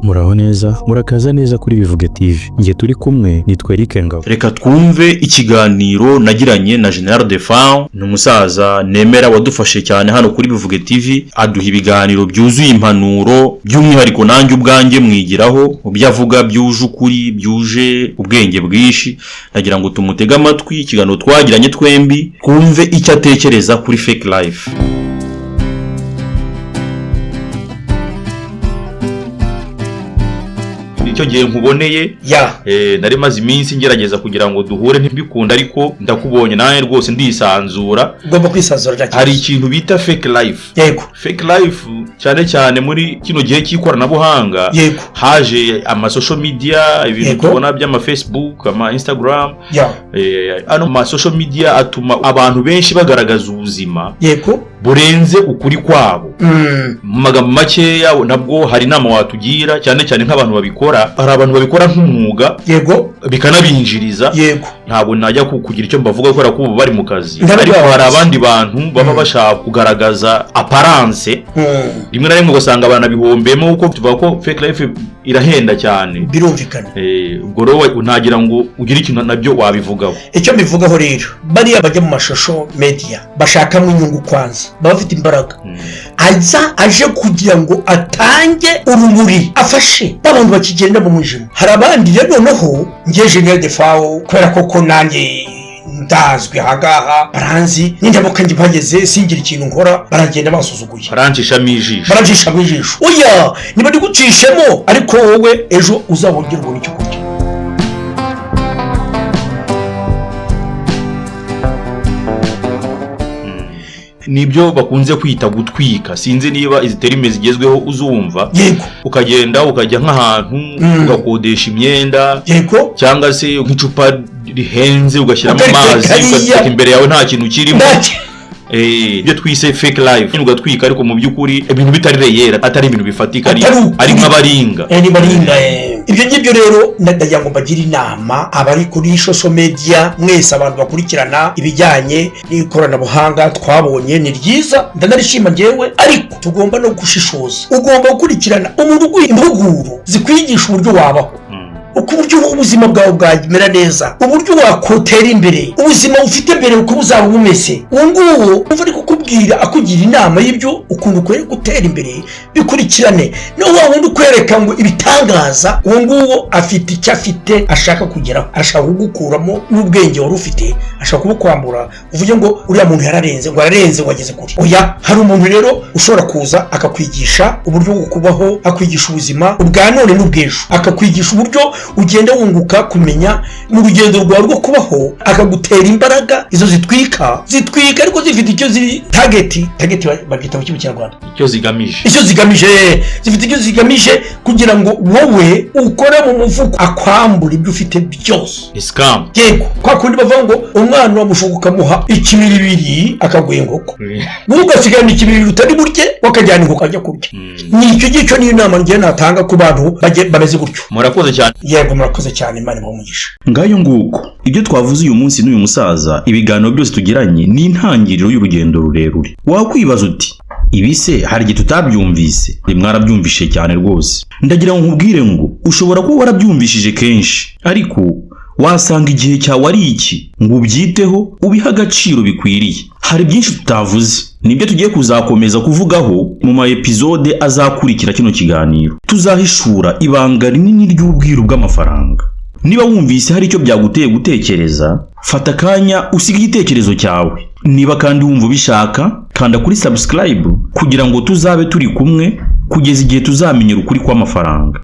Muraho neza, murakaza neza kuri Bivuge TV. Nge turi kumwe nitwa Eric Ngabo. Reka twumve ikiganiro nagiranye na General Defan, n'umusaza nemera wadufashe cyane hano kuri Bivuge TV, aduha ibiganiro byuzuye impanuro, by'umwihariko nanjye ubwanjye mwigiraho, ubyo avuga byuje ukuri, byuje ubwenge bwishi. Nagira ngo tumutege amatwi ikiganiro twagiranye twembi, twumve icyo atekereza kuri fake life. Icyo gihe nkuboneye nari maze iminsi ngerageza kugira ngo duhure ntibikunda, ariko ndakubonye nawe rwose ndisanzura. Ugomba kwisanzura cyane. Hari ikintu bita fake life. Yego. Fake life cyane cyane muri kino gihe cy'ikoranabuhanga. Yego. Haje ama social media, ibintu tubona by'ama Facebook, ama Instagram. Ano ma social media atuma abantu benshi bagaragaza ubuzima. Yego. Burenze ukuri kwabo. Mu magambo makeya nabwo hari inama watugira cyane cyane nk'abantu babikora. Hari abantu babikora nk'umwuga. Yego. Bikanabinjiriza. Yego. Ntabwo najya kugira icyo mbavuga kubera ko ubu bari mu kazi, ariko hari abandi bantu baba bashaka kugaragaza apparence. Rimwe na rimwe ugasanga abantu bihombemo uko tuvuga ko fake life irahenda cyane. Birumvikana. Ubwo rero ntagira ngo ugire ikintu nabyo wabivugaho. Icyo mbivugaho rero, bariya bajya mu mashusho media bashakamo inyungu kwanza, bafite imbaraga. Aje kugira ngo atange urumuri, afashe abantu bakigenda mu mwijima. Hari abandi rero noneho ngiye General Defao kubera ko nanjye ndazwi hagaha baranzi n'indamuka ngi bageze singira ikintu nkora, baragenda basuzuguye, barancisha mijisho. Oya niba ndi gucishemo, ariko wowe ejo uzabongera ubona icyo kurya. Nibyo bakunze kwita gutwika. Sinzi niba izi terime zigezweho uzumva. Yego. Ukagenda ukajya nk'ahantu ugakodesha imyenda. Yego. Cyangwa se nk'icupa rihenze ugashyiramo amazi, ugateka imbere yawe nta kintu kirimo. Ibyo twise fake life. Ugatwika ariko mu by'ukuri ibintu bitari reyera, atari ibintu bifatika, ari nk'abaringa. Ibyo ngibyo rero ndagira ngo mbagire inama abari kuri social media mwese, abantu bakurikirana ibijyanye n'ikoranabuhanga. Twabonye ni ryiza, ndanarishima ngewe, ariko tugomba no gushishoza. Ugomba gukurikirana umuntu uguha impuguro zikwigisha uburyo wabaho, uko uburyo ubuzima bwawe bwamera neza, uburyo wakotera imbere, ubuzima ufite mbere uko buzaba bumeze. Uwo nguwo umva ari kukubwira, akugira inama y'ibyo ukuntu ukwiye gutera imbere. Bikurikirane. No wa wundi ukwereka ngo ibitangaza, uwo nguwo afite icyo afite ashaka kugeraho, ashaka kugukuramo n'ubwenge wari ufite, ashaka kubukwambura. Uvuge ngo uriya muntu yararenze, ngo ararenze wageze kuri. Oya, hari umuntu rero ushobora kuza akakwigisha uburyo bwo kubaho, akwigisha ubuzima ubwa none n'ubw'ejo, akakwigisha uburyo ugenda wunguka kumenya mu rugendo rwawe rwo kubaho, akagutera imbaraga. Izo zitwika ariko zifite icyo target babyita mu Kinyarwanda, icyo zigamije. Zifite icyo zigamije kugira ngo wowe ukore mu mufuko, akwambura ibyo ufite byose. Scam. Yego. Kwa kundi bavuga ngo umwana wamushuka ukamuha ikibiribiri akaguha inkoko, ugasigana ikibiribiri utari burye wakajyana inkoko ajya kurya. Nicyo gico niyo nama ngiye natanga ku bantu bameze gutyo. Murakoze cyane. Yego, murakoze cyane, Imana ibamugisha. Ngayo nguko ibyo twavuze uyu munsi n'uyu musaza, ibiganiro byose tugiranye ni intangiriro y'urugendo rurerure. Wakwibaza uti ibi se hari igihe tutabyumvise? Mwarabyumvishe cyane rwose. Ndagira ngo nkubwire ngo ushobora kuba warabyumvishije kenshi, ariko wasanga igihe cyawe ari iki ngo ubyiteho ubiha agaciro bikwiriye. Hari byinshi tutavuze, nibyo tugiye kuzakomeza kuvugaho mu ma episode azakurikira kino kiganiro. Tuzahishura ibanga rinini ry'ubwiru bw'amafaranga. Niba wumvise hari icyo byaguteye gutekereza, fata akanya usiga igitekerezo cyawe. Niba kandi wumva ubishaka, kanda kuri subscribe kugira ngo tuzabe turi kumwe kugeza igihe tuzamenyera ukuri kw'amafaranga.